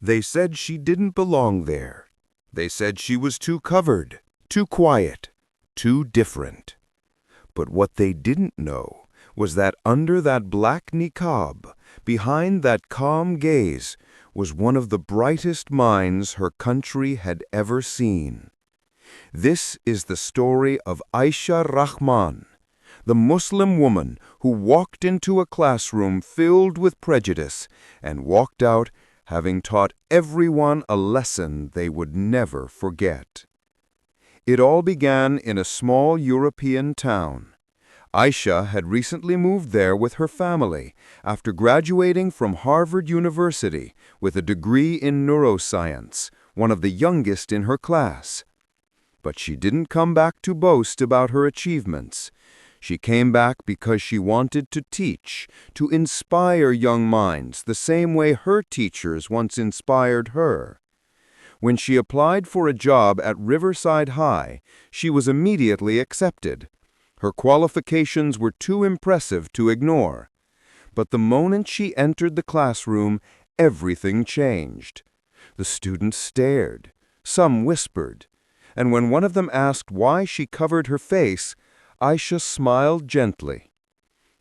They said she didn't belong there. They said she was too covered, too quiet, too different. But what they didn't know was that under that black niqab, behind that calm gaze, was one of the brightest minds her country had ever seen. This is the story of Aisha Rahman, the Muslim woman who walked into a classroom filled with prejudice and walked out having taught everyone a lesson they would never forget. It all began in a small European town. Aisha had recently moved there with her family after graduating from Harvard University with a degree in neuroscience, one of the youngest in her class. But she didn't come back to boast about her achievements. She came back because she wanted to teach, to inspire young minds the same way her teachers once inspired her. When she applied for a job at Riverside High, she was immediately accepted. Her qualifications were too impressive to ignore. But the moment she entered the classroom, everything changed. The students stared, some whispered, and when one of them asked why she covered her face, Aisha smiled gently.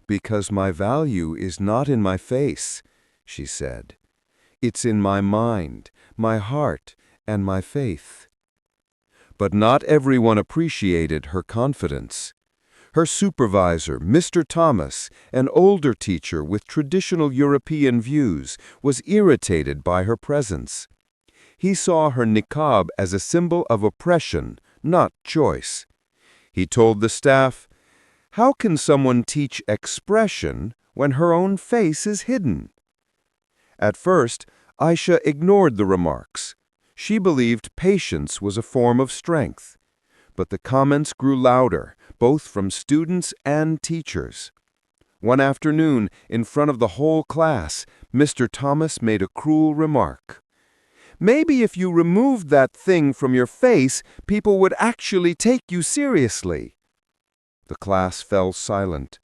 "Because my value is not in my face," she said. "It's in my mind, my heart, and my faith." But not everyone appreciated her confidence. Her supervisor, Mr. Thomas, an older teacher with traditional European views, was irritated by her presence. He saw her niqab as a symbol of oppression, not choice. He told the staff, "How can someone teach expression when her own face is hidden?" At first, Aisha ignored the remarks. She believed patience was a form of strength. But the comments grew louder, both from students and teachers. One afternoon, in front of the whole class, Mr. Thomas made a cruel remark. "Maybe if you removed that thing from your face, people would actually take you seriously." The class fell silent.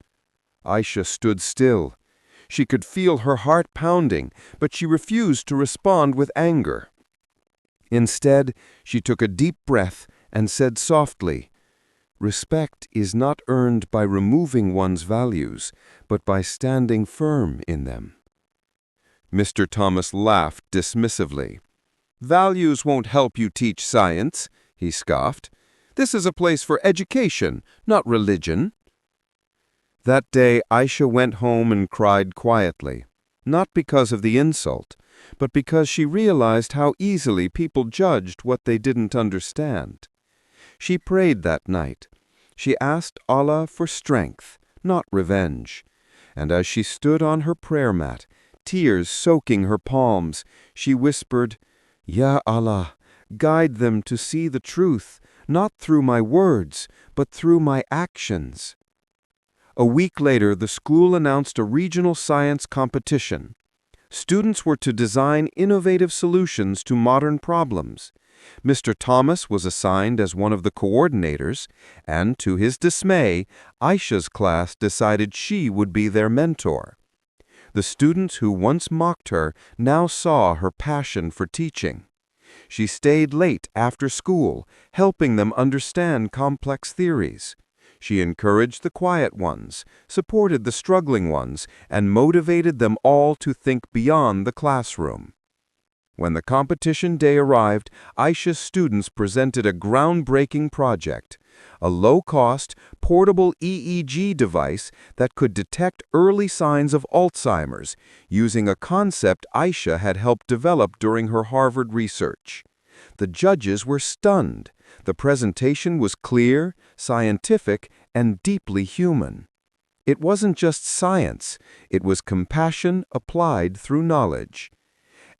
Aisha stood still. She could feel her heart pounding, but she refused to respond with anger. Instead, she took a deep breath and said softly, "Respect is not earned by removing one's values, but by standing firm in them." Mr. Thomas laughed dismissively. "Values won't help you teach science," he scoffed. "This is a place for education, not religion." That day, Aisha went home and cried quietly, not because of the insult, but because she realized how easily people judged what they didn't understand. She prayed that night. She asked Allah for strength, not revenge. And as she stood on her prayer mat, tears soaking her palms, she whispered, "Ya Allah, guide them to see the truth, not through my words, but through my actions." A week later, the school announced a regional science competition. Students were to design innovative solutions to modern problems. Mr. Thomas was assigned as one of the coordinators, and to his dismay, Aisha's class decided she would be their mentor. The students who once mocked her now saw her passion for teaching. She stayed late after school, helping them understand complex theories. She encouraged the quiet ones, supported the struggling ones, and motivated them all to think beyond the classroom. When the competition day arrived, Aisha's students presented a groundbreaking project, a low-cost, portable EEG device that could detect early signs of Alzheimer's, using a concept Aisha had helped develop during her Harvard research. The judges were stunned. The presentation was clear, scientific, and deeply human. It wasn't just science, it was compassion applied through knowledge.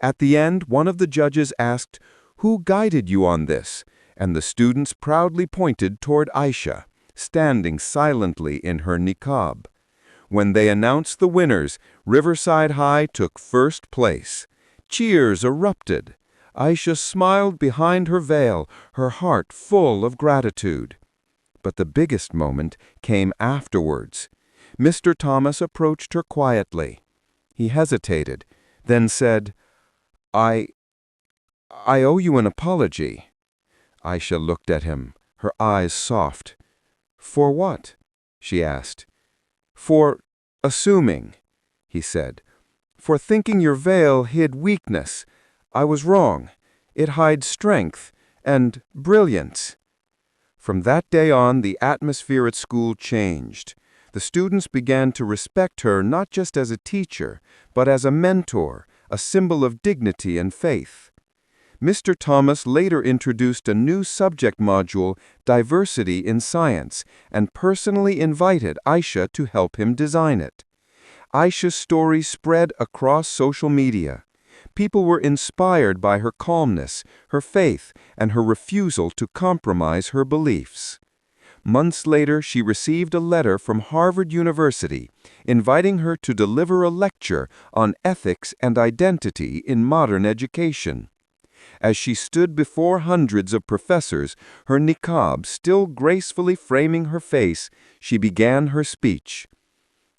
At the end, one of the judges asked, "Who guided you on this?" And the students proudly pointed toward Aisha, standing silently in her niqab. When they announced the winners, Riverside High took first place. Cheers erupted. Aisha smiled behind her veil, her heart full of gratitude. But the biggest moment came afterwards. Mr. Thomas approached her quietly. He hesitated, then said, I I owe you an apology." Aisha looked at him, her eyes soft. "For what?" she asked. "For assuming," he said. "For thinking your veil hid weakness. I was wrong. It hides strength and brilliance." From that day on, the atmosphere at school changed. The students began to respect her not just as a teacher, but as a mentor, a symbol of dignity and faith. Mr. Thomas later introduced a new subject module, Diversity in Science, and personally invited Aisha to help him design it. Aisha's story spread across social media. People were inspired by her calmness, her faith, and her refusal to compromise her beliefs. Months later, she received a letter from Harvard University inviting her to deliver a lecture on ethics and identity in modern education. As she stood before hundreds of professors, her niqab still gracefully framing her face, she began her speech.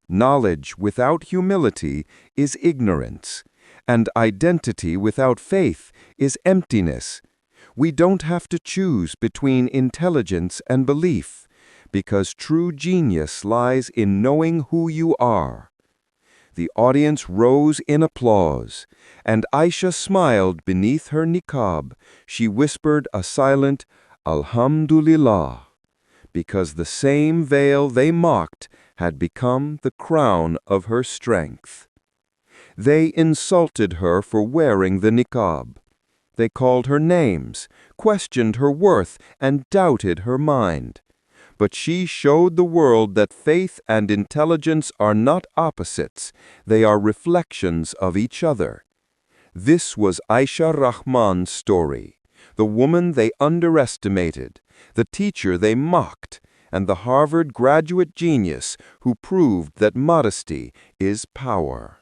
"Knowledge without humility is ignorance, and identity without faith is emptiness. We don't have to choose between intelligence and belief, because true genius lies in knowing who you are." The audience rose in applause, and Aisha smiled beneath her niqab. She whispered a silent, "Alhamdulillah," because the same veil they mocked had become the crown of her strength. They insulted her for wearing the niqab. They called her names, questioned her worth, and doubted her mind. But she showed the world that faith and intelligence are not opposites, they are reflections of each other. This was Aisha Rahman's story, the woman they underestimated, the teacher they mocked, and the Harvard graduate genius who proved that modesty is power.